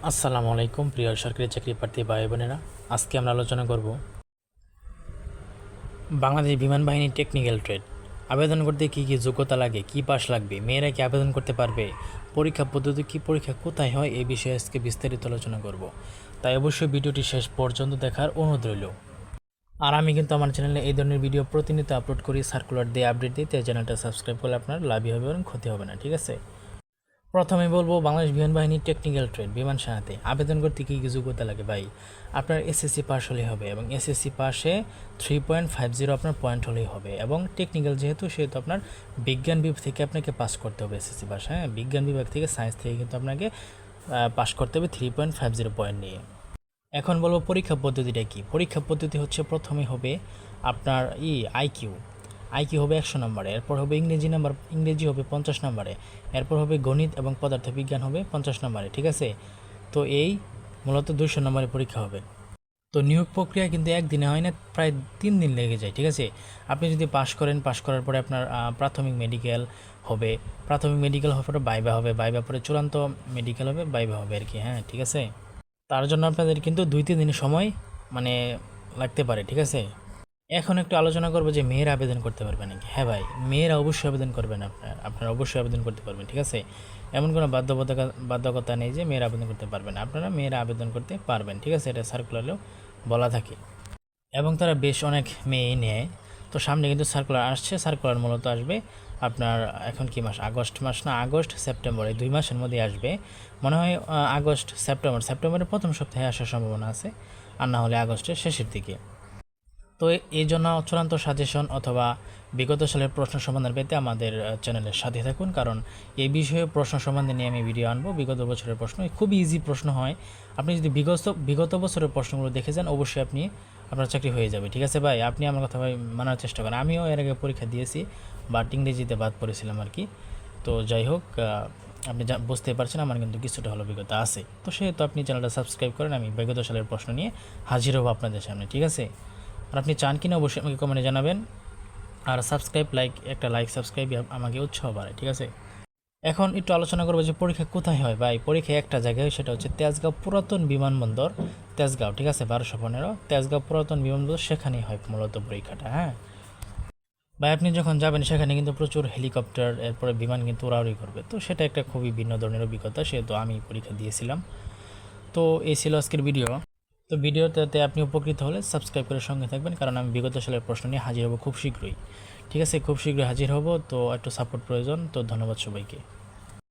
আসসালামু আলাইকুম প্রিয় সরকারি চাকরি প্রার্থী ভাই বোনেরা। আজকে আমরা আলোচনা করব বাংলাদেশ বিমান বাহিনী টেকনিক্যাল ট্রেড আবেদন করতে কী কী যোগ্যতা লাগে, কী পাস লাগবে, মেয়েরা কি আবেদন করতে পারবে, পরীক্ষা পদ্ধতি কী, পরীক্ষা কোথায় হয়, এই বিষয়ে আজকে বিস্তারিত আলোচনা করব। তাই অবশ্যই ভিডিওটি শেষ পর্যন্ত দেখার অনুরোধ রইল। আর আমি কিন্তু আমার চ্যানেলে এই ধরনের ভিডিও প্রতিনিয়ত আপলোড করি, সার্কুলার দিয়ে আপডেট দিই, তাই চ্যানেলটা সাবস্ক্রাইব করলে আপনার লাভই হবে এবং ক্ষতি হবে না। ঠিক আছে, প্রথমে বলবো বাংলাদেশ বিমান বাহিনীর টেকনিক্যাল ট্রেড বিমান সেনাতে আবেদন করতে কী কী যোগ্যতা লাগে ভাই। আপনার এসএসসি পাস হলেই হবে এবং এসএসসি পাশে 3.50 আপনার পয়েন্ট হলেই হবে এবং টেকনিক্যাল যেহেতু সেহেতু আপনার বিজ্ঞান বিভাগ থেকে আপনাকে পাস করতে হবে এসএসসি পাস। হ্যাঁ, বিজ্ঞান বিভাগ থেকে সায়েন্স থেকে কিন্তু আপনাকে পাস করতে হবে 3.50 পয়েন্ট নিয়ে। এখন বলবো পরীক্ষা পদ্ধতিটা কী। পরীক্ষা পদ্ধতি হচ্ছে প্রথমে হবে আপনার আইকিউ। আইকিউ হবে 100 নম্বরে, এরপর হবে ইংরেজি হবে 50 নম্বরে, এরপর হবে গণিত এবং পদার্থবিজ্ঞান হবে 50 নম্বরে। ঠিক আছে, তো এই মূলত 200 নম্বরের পরীক্ষা হবে। তো নিয়োগ প্রক্রিয়া কিন্তু একদিনে হয় না, প্রায় 3 দিন লেগে যায়। ঠিক আছে, আপনি যদি পাশ করার পরে আপনার প্রাথমিক মেডিকেল হবে, প্রাথমিক মেডিকেল হওয়ার পরে বাইবা হবে, বাইবা পরে চূড়ান্ত মেডিকেল হবে, বাইবা হবে আর কি। হ্যাঁ, ঠিক আছে, তার জন্য আপনাদের কিন্তু 2-3 দিন সময় মানে লাগতে পারে। ঠিক আছে, এখন একটু আলোচনা করবো যে মেয়েরা আবেদন করতে পারবে নাকি। হ্যাঁ ভাই, মেয়েরা অবশ্যই আবেদন করবেন, আপনারা অবশ্যই আবেদন করতে পারবেন। ঠিক আছে, এমন কোনো বাধ্যকতা নেই যে মেয়েরা আবেদন করতে পারবেন, আপনারা মেয়েরা আবেদন করতে পারবেন। ঠিক আছে, এটা সার্কুলারেও বলা থাকে এবং তারা বেশ অনেক মেয়েই নেয়। তো সামনে কিন্তু সার্কুলার আসছে, সার্কুলার মূলত আসবে আপনার এখন কি মাস, আগস্ট মাস না, আগস্ট সেপ্টেম্বর, এই 2 মাসের মধ্যেই আসবে মনে হয়। সেপ্টেম্বরের প্রথম সপ্তাহে আসার সম্ভাবনা আছে, আর না হলে আগস্টের শেষের দিকে। তো এই জন্য চূড়ান্ত সাজেশন অথবা বিগত সালের প্রশ্ন সমাধান পেতে আমাদের চ্যানেলের সাথে থাকুন, কারণ এই বিষয়ে প্রশ্ন সমাধান নিয়ে আমি ভিডিও আনবো। বিগত বছরের প্রশ্ন খুবই ইজি প্রশ্ন হয়, আপনি যদি বিগত বছরের প্রশ্নগুলো দেখে যান অবশ্যই আপনার চাকরি হয়ে যাবে। ঠিক আছে ভাই, আপনি আমার কথা ভাই মানার চেষ্টা করেন। আমিও এর আগে পরীক্ষা দিয়েছি, বাট ইংরেজিতে বাদ পড়েছিলাম আর কি। তো যাই হোক, আপনি বুঝতে পারছেন আমার কিন্তু কিছুটা হলো অভিজ্ঞতা আছে। তো সেহেতু আপনি চ্যানেলটা সাবস্ক্রাইব করেন, আমি বিগত সালের প্রশ্ন নিয়ে হাজির হব আপনাদের সামনে। ঠিক আছে, আর আপনি চান কিনা অবশ্যই আমাকে কমেন্টে জানাবেন। আর একটা লাইক সাবস্ক্রাইব আমাকে উৎসাহ বাড়ায়। ঠিক আছে, এখন একটু আলোচনা করবো যে পরীক্ষা কোথায় হয় ভাই। পরীক্ষা একটা জায়গায়, সেটা হচ্ছে তেজগাঁও পুরাতন বিমানবন্দর, তেজগাঁও। ঠিক আছে, 1215 তেজগাঁও পুরাতন বিমানবন্দর, সেখানেই হয় মূলত পরীক্ষাটা। হ্যাঁ ভাই, আপনি যখন যাবেন সেখানে কিন্তু প্রচুর হেলিকপ্টার, এরপরে বিমান কিন্তু উড়াউড়ি করবে, তো সেটা একটা খুবই ভিন্ন ধরনের অভিজ্ঞতা, সেহেতু আমি পরীক্ষা দিয়েছিলাম। তো এই ছিল আজকের ভিডিও। তো ভিডিওটাতে আপনি উপকৃত হলে সাবস্ক্রাইব করে সঙ্গে থাকবেন, কারণ আমি বিগত সালের প্রশ্ন নিয়ে হাজির হব খুব শীঘ্রই। ঠিক আছে, খুব শীঘ্রই হাজির হব, তো একটু সাপোর্ট প্রয়োজন। তো ধন্যবাদ সবাইকে।